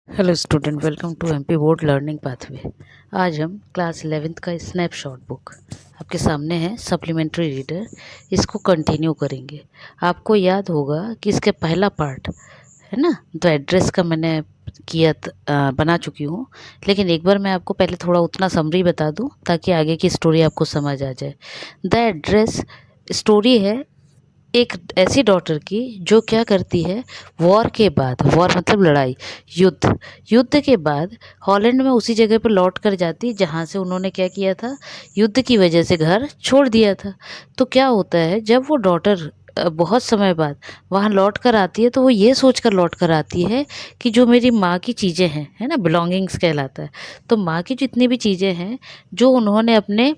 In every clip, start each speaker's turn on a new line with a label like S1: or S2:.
S1: Hello student, welcome to MP board learning pathway. आज हम class 11th का snapshot book आपके सामने है, सप्लीमेंट्री रीडर। इसको कंटिन्यू करेंगे। आपको याद होगा कि इसके पहला पार्ट है ना, तो एड्रेस का मैंने बना चुकी हूँ। लेकिन एक बार मैं आपको पहले थोड़ा उतना समरी बता दूँ ताकि आगे की स्टोरी आपको समझ आ जाए। द एड्रेस स्टोरी है एक ऐसी डॉटर की जो क्या करती है, वॉर के बाद, वॉर मतलब लड़ाई, युद्ध के बाद हॉलैंड में उसी जगह पर लौट कर जाती जहाँ से उन्होंने क्या किया था, युद्ध की वजह से घर छोड़ दिया था। तो क्या होता है, जब वो डॉटर बहुत समय बाद वहाँ लौट कर आती है तो वो ये सोच कर लौट कर आती है कि जो मेरी माँ की चीज़ें हैं, है ना, बिलोंगिंग्स कहलाता है। तो माँ की जितनी भी चीज़ें हैं जो उन्होंने अपने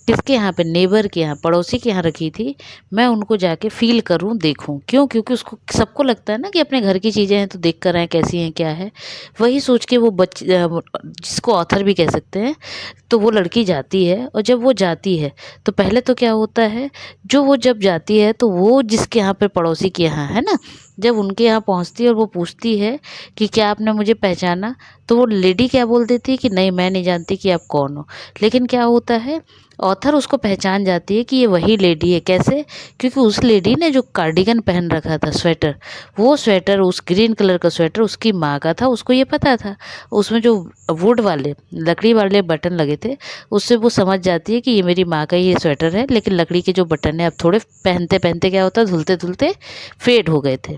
S1: किसके यहाँ पे, नेबर के यहाँ, पड़ोसी के यहाँ रखी थी, मैं उनको जाके फ़ील करूँ, देखूँ। क्यों? क्योंकि उसको सबको लगता है ना कि अपने घर की चीज़ें हैं तो देख कर आएँ कैसी हैं, क्या है। वही सोच के वो जिसको ऑथर भी कह सकते हैं, तो वो लड़की जाती है। और जब वो जाती है तो पहले तो क्या होता है, जो वो जब जाती है तो वो जिसके यहाँ पे, पड़ोसी के यहाँ, है ना, जब उनके यहाँ पहुँचती है और वो पूछती है कि क्या आपने मुझे पहचाना, तो वो लेडी क्या बोल देती है कि नहीं, मैं नहीं जानती कि आप कौन हो। लेकिन क्या होता है, ऑथर उसको पहचान जाती है कि ये वही लेडी है। कैसे? क्योंकि उस लेडी ने जो कार्डिगन पहन रखा था, स्वेटर, वो स्वेटर, उस ग्रीन कलर का स्वेटर उसकी माँ का था, उसको ये पता था। उसमें जो वुड वाले, लकड़ी वाले बटन लगे थे, उससे वो समझ जाती है कि ये मेरी माँ का ही ये स्वेटर है। लेकिन लकड़ी के जो बटन है अब थोड़े पहनते पहनते क्या होता है, धुलते धुलते फेड हो गए थे।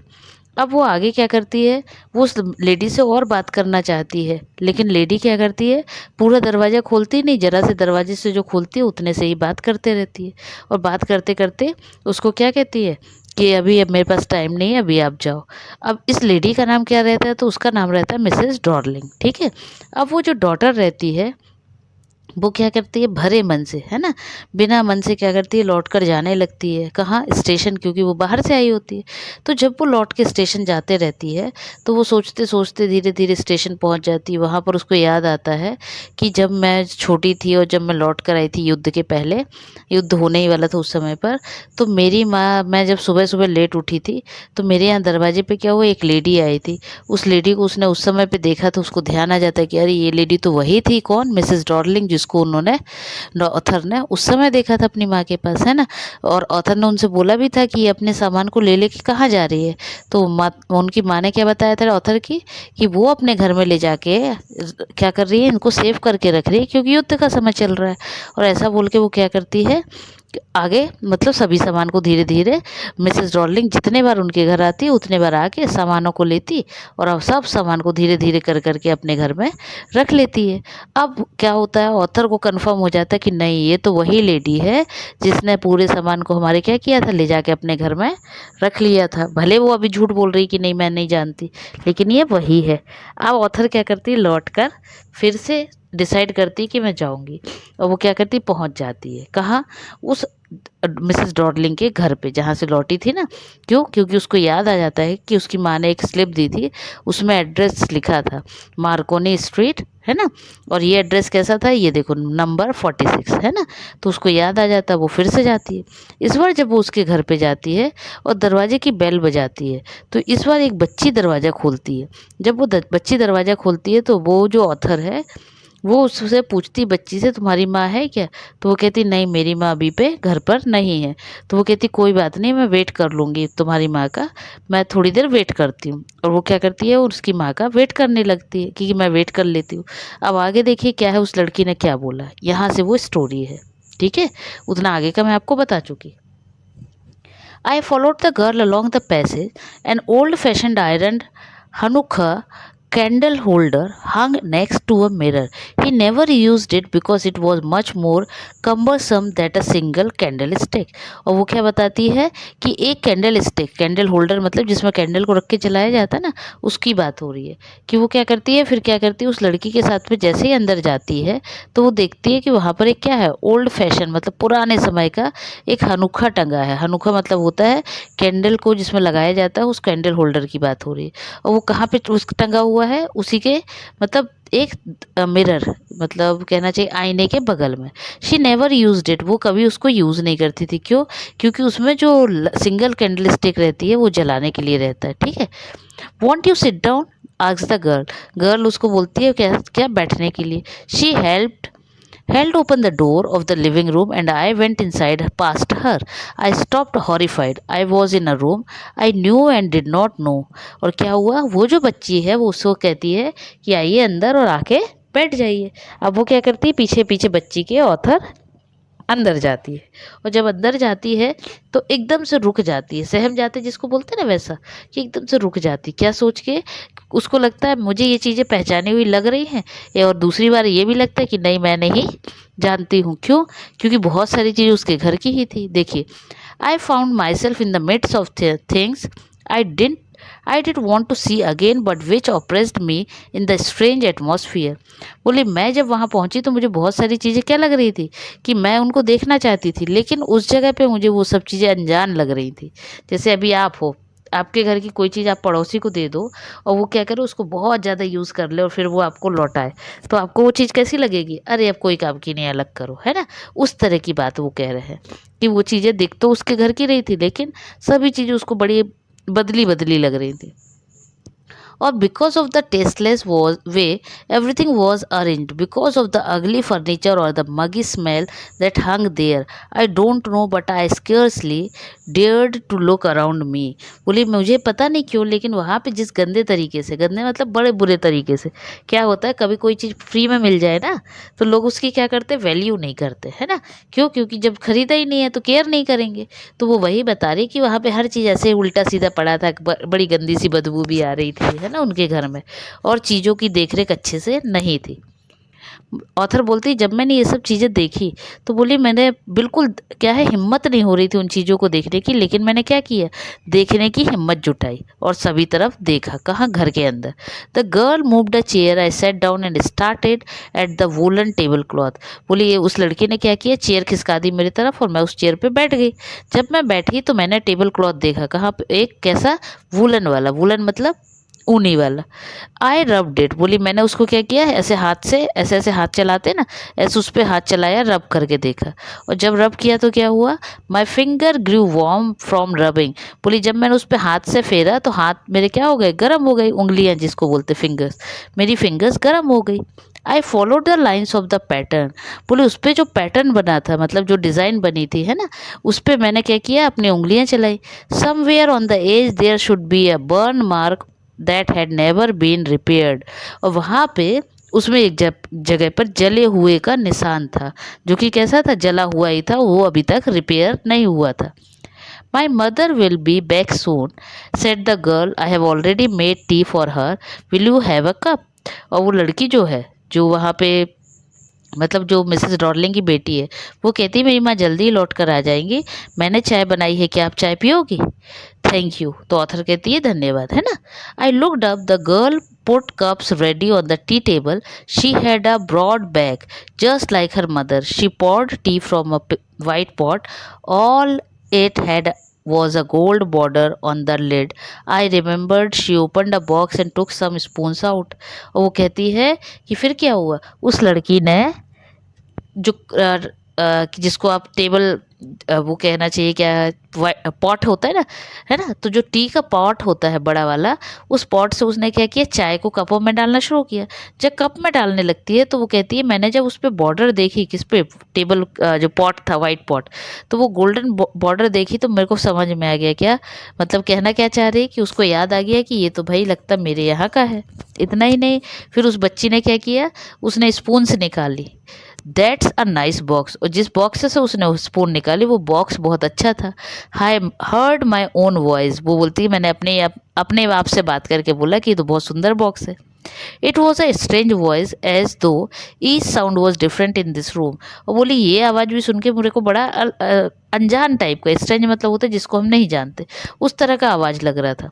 S1: अब वो आगे क्या करती है, वो उस लेडी से और बात करना चाहती है। लेकिन लेडी क्या करती है, पूरा दरवाज़ा खोलती नहीं, जरा से दरवाजे से जो खोलती है उतने से ही बात करते रहती है। और बात करते करते उसको क्या कहती है कि अभी अब मेरे पास टाइम नहीं है, अभी आप जाओ। अब इस लेडी का नाम क्या रहता है, तो उसका नाम रहता है मिसेस डॉर्लिंग, ठीक है। अब वो जो डॉटर रहती है वो क्या करती है, भरे मन से, है ना, बिना मन से क्या करती है, लौट कर जाने लगती है। कहाँ? स्टेशन, क्योंकि वो बाहर से आई होती है। तो जब वो लौट के स्टेशन जाते रहती है तो वो सोचते सोचते धीरे धीरे स्टेशन पहुंच जाती है। वहाँ पर उसको याद आता है कि जब मैं छोटी थी और जब मैं लौट कर आई थी युद्ध के पहले, युद्ध होने ही वाला था उस समय पर, तो मेरी माँ, मैं जब सुबह सुबह लेट उठी थी तो मेरे यहाँ दरवाजे पे क्या हुआ, एक लेडी आई थी। उस लेडी को उसने उस समय पे देखा तो उसको ध्यान आ जाता है कि अरे ये लेडी तो वही थी, कौन, मिसेस डॉर्लिंग, जिसको उन्होंने, ऑथर ने उस समय देखा था अपनी माँ के पास, है ना। और ऑथर ने उनसे बोला भी था कि ये अपने सामान को ले लेके कहाँ जा रही है। तो उनकी माँ ने क्या बताया था ऑथर की, कि वो अपने घर में ले जाके क्या कर रही है, इनको सेव करके रख रही है क्योंकि युद्ध का समय चल रहा है। और ऐसा बोल के वो क्या करती है, आगे मतलब सभी सामान को धीरे धीरे, मिसेस डॉर्लिंग जितने बार उनके घर आती है उतने बार आके सामानों को लेती और अब सब सामान को धीरे धीरे कर करके अपने घर में रख लेती है। अब क्या होता है, ऑथर को कंफर्म हो जाता है कि नहीं, ये तो वही लेडी है जिसने पूरे सामान को हमारे क्या किया था, ले जाके अपने घर में रख लिया था। भले वो अभी झूठ बोल रही कि नहीं मैं नहीं जानती, लेकिन ये वही है। अब ऑथर क्या करती है, लौट कर फिर से डिसाइड करती है कि मैं जाऊंगी। और वो क्या करती, पहुंच जाती है कहाँ, उस मिसेस डॉर्लिंग के घर पे जहाँ से लौटी थी ना। क्यों? क्योंकि उसको याद आ जाता है कि उसकी माँ ने एक स्लिप दी थी, उसमें एड्रेस लिखा था मार्कोनी स्ट्रीट, है ना। और ये एड्रेस कैसा था, ये देखो, नंबर 46, है ना। तो उसको याद आ जाता है, वो फिर से जाती है। इस बार जब वो उसके घर पे जाती है और दरवाजे की बेल बजाती है, तो इस बार एक बच्ची दरवाज़ा खोलती है। जब वो बच्ची दरवाज़ा खोलती है तो वो जो ऑथर है वो उससे पूछती बच्ची से, तुम्हारी माँ है क्या? तो वो कहती नहीं, मेरी माँ अभी पे घर पर नहीं है। तो वो कहती कोई बात नहीं, मैं वेट कर लूँगी तुम्हारी माँ का, मैं थोड़ी देर वेट करती हूँ। और वो क्या करती है, उसकी माँ का वेट करने लगती है कि मैं वेट कर लेती हूँ। अब आगे देखिए क्या है, उस लड़की ने क्या बोला, यहाँ से वो स्टोरी है, ठीक है। उतना आगे का मैं आपको बता चुकी। I followed the girl along the passage. An old fashioned iron Hanukkah candle holder hung next to a mirror. He never used it because it was much more cumbersome than a single candlestick. और वो क्या बताती है कि एक candle stick, candle holder मतलब जिसमें candle को रख के जलाया जाता है ना, उसकी बात हो रही है। कि वो क्या करती है, फिर क्या करती है, उस लड़की के साथ में जैसे ही अंदर जाती है तो वो देखती है कि वहाँ पर एक क्या है, ओल्ड फैशन मतलब पुराने समय का एक हनुखा टंगा है। हनुखा मतलब होता है कैंडल को जिसमें लगाया जाता है, उस कैंडल होल्डर की बात हो रही है। और वो कहाँ पे उस टंगा हुआ है, उसी के मतलब एक मिरर, मतलब कहना चाहिए आईने के बगल में। शी नेवर यूज्ड इट, वो कभी उसको यूज़ नहीं करती थी। क्यों? क्योंकि उसमें जो सिंगल कैंडल स्टिक रहती है वो जलाने के लिए रहता है, ठीक है। Want you sit down, asks the girl. Girl उसको बोलती है क्या क्या बैठने के लिए। She held open the door of the living room and I went inside past her. I stopped horrified. I was in a room I knew and did not know. और क्या हुआ, वो जो बच्ची है वो उसको कहती है कि आइए अंदर और आके बैठ जाइए। अब वो क्या करती है, पीछे पीछे बच्ची के ऑथर अंदर जाती है। और जब अंदर जाती है तो एकदम से रुक जाती है, सहम जाते हैं जिसको बोलते हैं ना, वैसा कि एकदम से रुक जाती, क्या सोच के, उसको लगता है मुझे ये चीज़ें पहचानी हुई लग रही हैं। और दूसरी बार ये भी लगता है कि नहीं मैं नहीं जानती हूँ। क्यों? क्योंकि बहुत सारी चीज़ें उसके घर की ही थी। देखिए, I found myself in the midst of things I didn't I did want to see again, but which oppressed me in the strange atmosphere. बोली मैं जब वहाँ पहुँची तो मुझे बहुत सारी चीज़ें क्या लग रही थी कि मैं उनको देखना चाहती थी, लेकिन उस जगह पे मुझे वो सब चीज़ें अनजान लग रही थी। जैसे अभी आप हो, आपके घर की कोई चीज़ आप पड़ोसी को दे दो और वो क्या करे, उसको बहुत ज़्यादा यूज़ कर ले और फिर वो आपको लौटाए, तो आपको वो चीज़ कैसी लगेगी? अरे अब कोई काम की नहीं, अलग करो, है ना। उस तरह की बात वो कह रहे हैं कि वो चीज़ें दिख तो उसके घर की रही थी, लेकिन सभी चीज़ें उसको बड़ी बदली बदली लग रही थी। और because of the tasteless way everything was arranged, because of the ugly furniture or the muggy smell that hung there, I don't know but I scarcely dared to look around me. बोली मुझे पता नहीं क्यों, लेकिन वहाँ पे जिस गंदे तरीके से, गंदे मतलब बड़े बुरे तरीके से, क्या होता है कभी कोई चीज़ फ्री में मिल जाए ना तो लोग उसकी क्या करते, वैल्यू नहीं करते, है ना। क्यों? क्योंकि जब खरीदा ही नहीं है तो केयर नहीं करेंगे। तो वो वही बता रही कि वहाँ पे हर चीज़ ऐसे उल्टा सीधा पड़ा था, बड़ी गंदी सी बदबू भी आ रही थी, है ना, उनके घर में, और चीज़ों की देखरेख अच्छे से नहीं थी। ऑथर बोलती जब मैंने ये सब चीज़ें देखी तो बोली मैंने बिल्कुल क्या है, हिम्मत नहीं हो रही थी उन चीज़ों को देखने की, लेकिन मैंने क्या किया, देखने की हिम्मत जुटाई और सभी तरफ देखा। कहाँ? घर के अंदर। The girl moved a chair, I set down and started at the woollen table cloth. बोली ये उस लड़की ने क्या किया, चेयर खिसका दी मेरी तरफ और मैं उस चेयर पे बैठ गई। जब मैं बैठी तो मैंने टेबल क्लॉथ देखा। कहाँ पे? एक कैसा, वूलन वाला, वूलन मतलब ऊनी वाला। आई रब्ड इट। बोली मैंने उसको क्या किया, ऐसे हाथ से, ऐसे ऐसे हाथ चलाते ना, ऐसे उस पर हाथ चलाया, रब करके देखा। और जब रब किया तो क्या हुआ, my finger grew warm from rubbing. बोली जब मैंने उस पर हाथ से फेरा तो हाथ मेरे क्या हो गए, गर्म हो गई। उंगलियां जिसको बोलते फिंगर्स, मेरी फिंगर्स गर्म हो गई। I followed the lines of the pattern. बोले उस पर जो पैटर्न बना था, मतलब जो डिज़ाइन बनी थी, है ना, उस पर मैंने क्या किया, अपनी उंगलियां चलाई। Somewhere on the edge there should be a burn mark that had never been repaired. और वहाँ पे उसमें एक जगह पर जले हुए का निशान था, जो कि कैसा था, जला हुआ ही था, वो अभी तक रिपेयर नहीं हुआ था। My mother will be back soon said the girl, I have already made tea for her, will you have a cup. और वो लड़की जो है, जो वहाँ पे मतलब जो मिसेस डॉर्लिंग की बेटी है, वो कहती है मेरी माँ जल्दी ही लौट कर आ जाएंगी, मैंने चाय बनाई है, क्या आप चाय पियोगी? Thank you. तो ऑथर कहती है धन्यवाद, है ना। I looked up, the girl put cups ready on the tea table. She had a broad back, just like her mother. She poured tea from a white pot. All it had was a gold border on the lid. I remembered she opened a box and took some spoons out. और वो कहती है कि फिर क्या हुआ, उस लड़की ने जो कि जिसको आप टेबल वो कहना चाहिए क्या, पॉट होता है ना, तो जो टी का पॉट होता है बड़ा वाला, उस पॉट से उसने क्या किया, चाय को कपों में डालना शुरू किया। जब कप में डालने लगती है तो वो कहती है मैंने जब उस पर बॉर्डर देखी, किस पे, टेबल जो पॉट था, वाइट पॉट, तो वो गोल्डन बॉर्डर देखी तो मेरे को समझ में आ गया, क्या मतलब कहना क्या चाह रही है, कि उसको याद आ गया कि ये तो भाई लगता मेरे यहाँ का है। इतना ही नहीं, फिर उस बच्ची ने क्या किया, उसने स्पून से निकाली। That's a nice box. और जिस बॉक्स से उसने स्पून निकाली वो बॉक्स बहुत अच्छा था। I heard my own voice. वो बोलती है मैंने अपने आप से बात करके बोला कि ये तो बहुत सुंदर बॉक्स है। It was a strange voice as though each sound was different in this room. और बोली ये आवाज़ भी सुन के मेरे को बड़ा अनजान टाइप का, स्ट्रेंज मतलब होता है जिसको हम नहीं जानते, उस तरह का आवाज़ लग रहा था।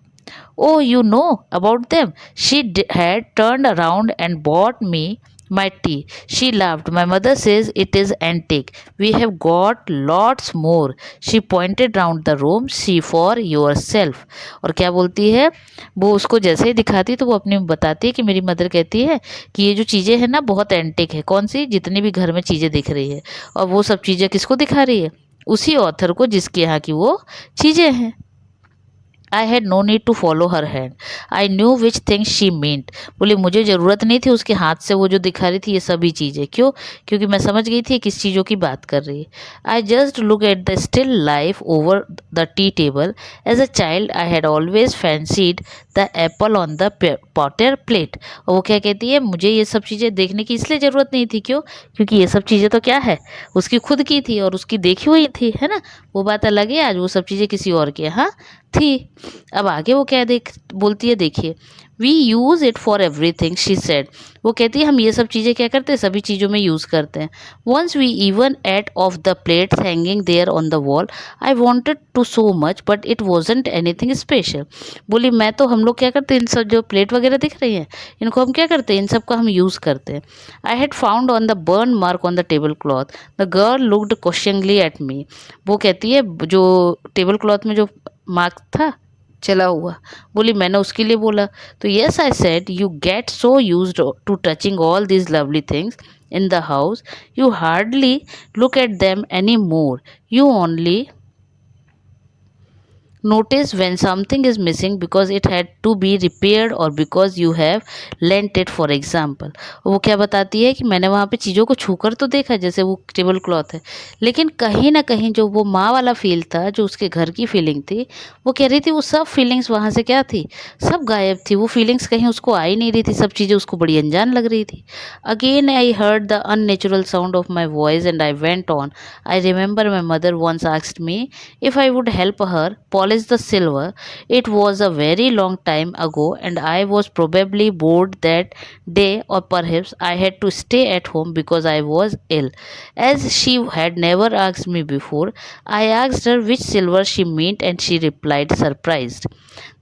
S1: Oh, you know about them? She had turned around and bought me my tea. She laughed. My mother says it is antique. We have got lots more. She pointed round the room. See for yourself. और क्या बोलती है वो, उसको जैसे ही दिखाती तो वो अपनी बताती है कि मेरी मदर कहती है कि ये जो चीज़ें हैं ना बहुत एंटिक है। कौन सी? जितनी भी घर में चीज़ें दिख रही है। और वो सब चीज़ें किसको दिखा रही है? उसी ऑथर को जिसके यहाँ की वो चीज़ें हैं। I had no need to follow her hand, I knew which things she meant. बोली मुझे ज़रूरत नहीं थी उसके हाथ से वो जो दिखा रही थी ये सभी चीज़ें। क्यों? क्योंकि मैं समझ गई थी किस चीज़ों की बात कर रही है। I just look at the still life over the tea table. As a child I had always fancied the apple on the potter plate. और वो क्या कहती है, मुझे ये सब चीज़ें देखने की इसलिए ज़रूरत नहीं थी। क्यों? क्योंकि ये सब चीज़ें तो क्या है, उसकी खुद की थी और उसकी देखी हुई थी, है ना। वो बात अलग है, आज वो सब चीज़ें किसी और की यहाँ थी। अब आगे वो क्या बोलती है, देखिए। We use it for everything she said. वो कहती है हम ये सब चीज़ें क्या करते हैं, सभी चीज़ों में यूज़ करते हैं। Once we even ate off the plates hanging there on the wall. I wanted to so much but it wasn't anything special. बोली मैं तो, हम लोग क्या करते हैं, इन सब जो प्लेट वगैरह दिख रही हैं इनको हम क्या करते हैं, इन सब का हम यूज़ करते हैं। I had found on the burn mark on the table cloth. The girl looked questioningly at me. वो कहती है जो टेबल क्लॉथ में जो मार्क था चला हुआ, बोली मैंने उसके लिए बोला। तो yes I said you get so used to touching all these lovely things in the house you hardly look at them any more, you only notice when something is missing because it had to be repaired or because you have lent it for example। वो क्या बताती है कि मैंने वहाँ पे चीज़ों को छूकर तो देखा, जैसे वो टेबल क्लॉथ है, लेकिन कहीं ना कहीं जो वो माँ वाला फील था, जो उसके घर की फीलिंग थी, वो कह रही थी वो सब फीलिंग्स वहाँ से क्या थी, सब गायब थी। वो फीलिंग्स कहीं उसको आ ही नहीं रही थी, सब चीज़ें उसको बड़ी अनजान लग रही थी। Again I heard the unnatural sound of my voice and I went on. I remember my mother once asked me if I would help her polish the silver. It was a very long time ago, and I was probably bored that day, or perhaps I had to stay at home because I was ill. As she had never asked me before, I asked her which silver she meant, and she replied, surprised,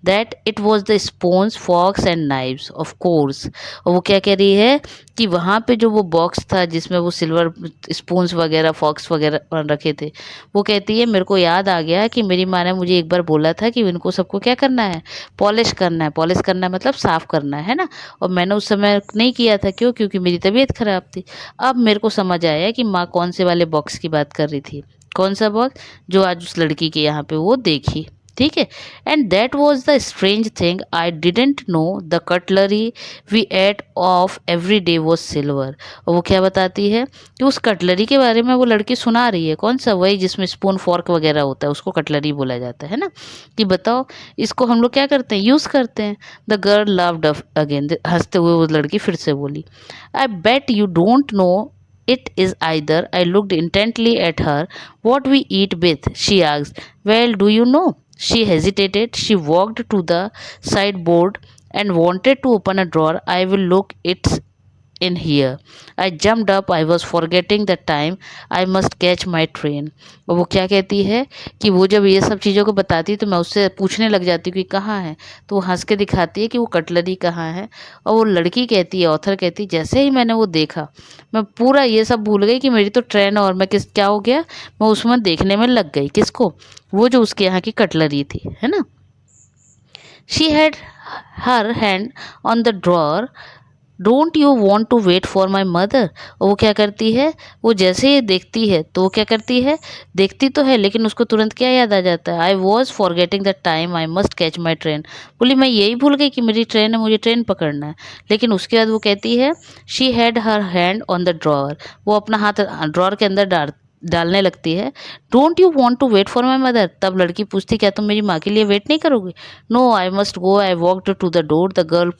S1: that it was the spoons, forks and knives, of course। और वो क्या कह रही है कि वहाँ पे जो वो बॉक्स था जिसमें वो सिल्वर स्पून्स वगैरह, फॉक्स वगैरह रखे थे, वो कहती है मेरे को याद आ गया कि मेरी माँ ने मुझे एक बार बोला था कि इनको सबको क्या करना है, पॉलिश करना है। पॉलिश करना है मतलब साफ़ करना है ना। और मैंने उस समय नहीं किया था। क्यों? क्योंकि मेरी तबीयत ख़राब थी। अब मेरे को समझ आया कि माँ कौन से वाले बॉक्स की बात कर रही थी। कौन सा बॉक्स? जो आज उस लड़की के यहाँ पे वो देखी। ठीक है। And that was the strange thing, I didn't know the cutlery we ate off every day was silver. और वो क्या बताती है कि उस कटलरी के बारे में वो लड़की सुना रही है। कौन सा? वही जिसमें स्पून फॉर्क वगैरह होता है, उसको कटलरी बोला जाता है ना। कि बताओ इसको हम लोग क्या करते हैं, यूज़ करते हैं। द गर्ल लव्ड अगेन, हंसते हुए वो लड़की फिर से बोली, I bet you don't know it is either। I looked intently at her. What we eat with? She asked. Well, do you know? She hesitated. She walked to the sideboard and wanted to open a drawer. I will look. It's in here। I jumped up। I was forgetting the time। I must catch my train। और वो क्या कहती है कि वो जब ये सब चीज़ों को बताती है तो मैं उससे पूछने लग जाती हूँ कि कहाँ है। तो वो हंस के दिखाती है कि वो कटलरी कहाँ है। और वो लड़की कहती है, ऑथर कहती है, जैसे ही मैंने वो देखा मैं पूरा ये सब भूल गई कि मेरी तो ट्रेन, और मैं क्या हो गया, मैं उसमें देखने में लग गई। किसको? वो जो उसके यहाँ की कटलरी थी, है ना। She had her hand on the drawer. Don't you want to wait for my mother. वो क्या करती है, वो जैसे ही देखती है तो वो क्या करती है, देखती तो है लेकिन उसको तुरंत क्या याद आ जाता है, I was forgetting the time, I must catch my train. बोली मैं यही भूल गई कि मेरी ट्रेन है, मुझे ट्रेन पकड़ना है। लेकिन उसके बाद वो कहती है, she had her hand on the drawer. वो अपना हाथ ड्रॉअर के अंदर डालने लगती है। Don't you want to wait for my mother. तब लड़की पूछती, क्या तुम मेरी माँ के लिए वेट नहीं करोगे? No, I must go. I walked to the door. The girl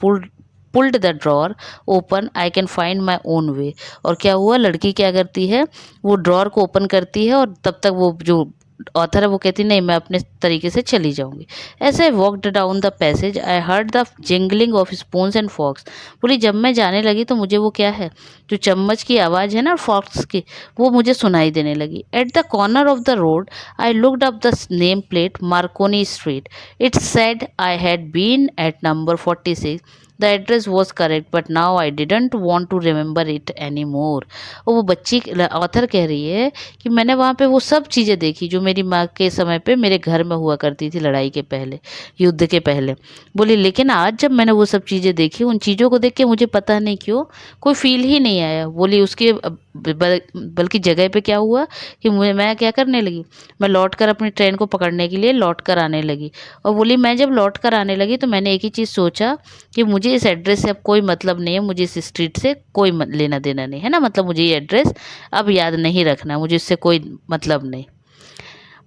S1: pulled the drawer open. I can find my own way. और क्या हुआ, लड़की क्या करती है, वो ड्रॉर को ओपन करती है और तब तक वो जो ऑथर है वो कहती नहीं, मैं अपने तरीके से चली जाऊंगी। ऐसे walked down the passage. I heard the jingling of spoons and forks. बोली जब मैं जाने लगी तो मुझे वो क्या है, जो चम्मच की आवाज़ है ना फॉक्स की, वो मुझे सुनाई देने लगी। At the corner of the road I looked up the name plate, Marconi street. It said I had been at number 46। The address was correct but now I didn't want to remember it any more. और वो बच्ची author कह रही है कि मैंने वहाँ पे वो सब चीज़ें देखी जो मेरी माँ के समय पे मेरे घर में हुआ करती थी, लड़ाई के पहले, युद्ध के पहले। बोली लेकिन आज जब मैंने वो सब चीज़ें देखी, उन चीज़ों को देख के मुझे पता नहीं क्यों कोई फील ही नहीं आया। बोली उसके बल्कि जगह पे क्या हुआ कि मैं क्या करने लगी, मैं लौट कर अपनी ट्रेन को पकड़ने के लिए लौट कर आने लगी। और बोली मैं जब लौट कर आने लगी तो मैंने एक ही चीज़ सोचा कि मुझे इस एड्रेस से अब कोई मतलब नहीं है, मुझे इस स्ट्रीट से कोई लेना देना नहीं है ना, मतलब मुझे ये एड्रेस अब याद नहीं रखना, मुझे इससे कोई मतलब नहीं।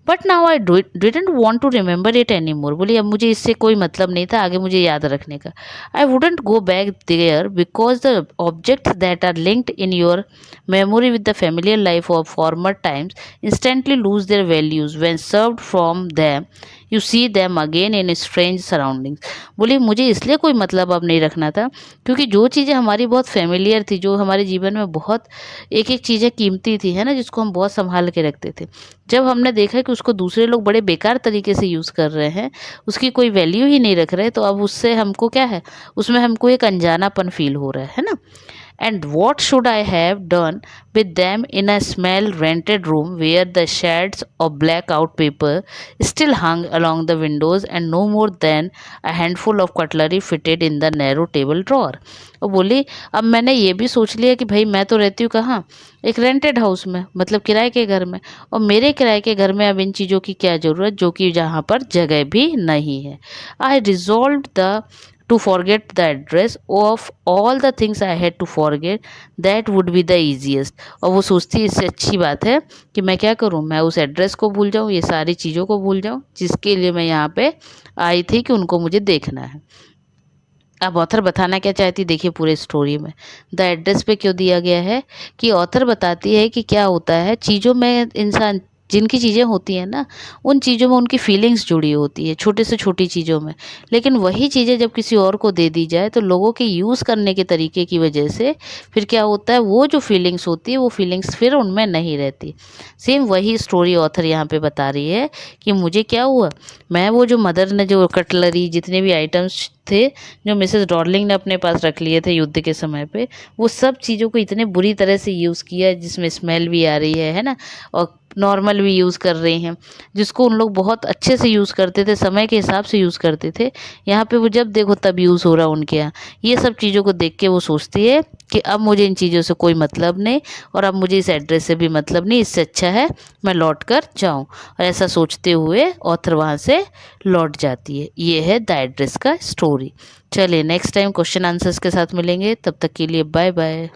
S1: But now I didn't want to remember it any more. बोली अब मुझे इससे कोई मतलब नहीं था आगे मुझे याद रखने का। I wouldn't go back there because the objects that are linked in your memory with the familiar life of former times instantly lose their values when served from them you see them again in strange surroundings। बोली मुझे इसलिए कोई मतलब अब नहीं रखना था क्योंकि जो चीज़ें हमारी बहुत फेमिलियर थी, जो हमारे जीवन में बहुत एक एक चीज़ें कीमती थी, है ना, जिसको हम बहुत संभाल के रखते थे, जब हमने देखा कि उसको दूसरे लोग बड़े बेकार तरीके से यूज़ कर रहे हैं, उसकी कोई वैल्यू ही नहीं रख रहे, तो अब उससे हमको क्या है, उसमें हमको एक अनजानापन फील हो रहा है ना। And what should I have done with them in a small rented room where the shards of blackout paper still hung along the windows and no more than a handful of cutlery fitted in the narrow table drawer। और बोली अब मैंने ये भी सोच लिया कि भाई मैं तो रहती हूँ कहाँ, एक रेंटेड हाउस में, मतलब किराए के घर में, और मेरे किराए के घर में अब इन चीज़ों की क्या ज़रूरत जो कि जहाँ पर जगह भी नहीं है। I resolve the to forget the address of all the things I had to forget that would be the easiest। और वो सोचती इससे अच्छी बात है कि मैं क्या करूँ, मैं उस एड्रेस को भूल जाऊँ, ये सारी चीज़ों को भूल जाऊँ जिसके लिए मैं यहाँ पे आई थी कि उनको मुझे देखना है। अब ऑथर बताना क्या चाहती, देखिए पूरे स्टोरी में द एड्रेस पे क्यों दिया गया है कि ऑथर बताती है कि क्या होता है चीज़ों में, इंसान जिनकी चीज़ें होती हैं ना, उन चीज़ों में उनकी फीलिंग्स जुड़ी होती है, छोटे से छोटी चीज़ों में, लेकिन वही चीज़ें जब किसी और को दे दी जाए तो लोगों के यूज़ करने के तरीके की वजह से फिर क्या होता है, वो जो फीलिंग्स होती है वो फीलिंग्स फिर उनमें नहीं रहती। सेम वही स्टोरी ऑथर यहाँ पे बता रही है कि मुझे क्या हुआ, मैं वो जो मदर ने जो कटलरी जितने भी आइटम्स थे जो मिसेस डॉर्लिंग ने अपने पास रख लिए थे युद्ध के समय पे, वो सब चीज़ों को इतने बुरी तरह से यूज़ किया जिसमें स्मेल भी आ रही है ना, और नॉर्मल भी यूज़ कर रहे हैं, जिसको उन लोग बहुत अच्छे से यूज़ करते थे, समय के हिसाब से यूज़ करते थे, यहाँ पे वो जब देखो तब यूज़ हो रहा है उनके यहाँ। ये सब चीज़ों को देख के वो सोचती है कि अब मुझे इन चीज़ों से कोई मतलब नहीं, और अब मुझे इस एड्रेस से भी मतलब नहीं, इससे अच्छा है मैं लौट कर जाऊँ। और ऐसा सोचते हुए ऑथर वहाँ से लौट जाती है। ये है द एड्रेस का स्टोरी। चलिए नेक्स्ट टाइम क्वेश्चन आंसर्स के साथ मिलेंगे, तब तक के लिए बाय बाय।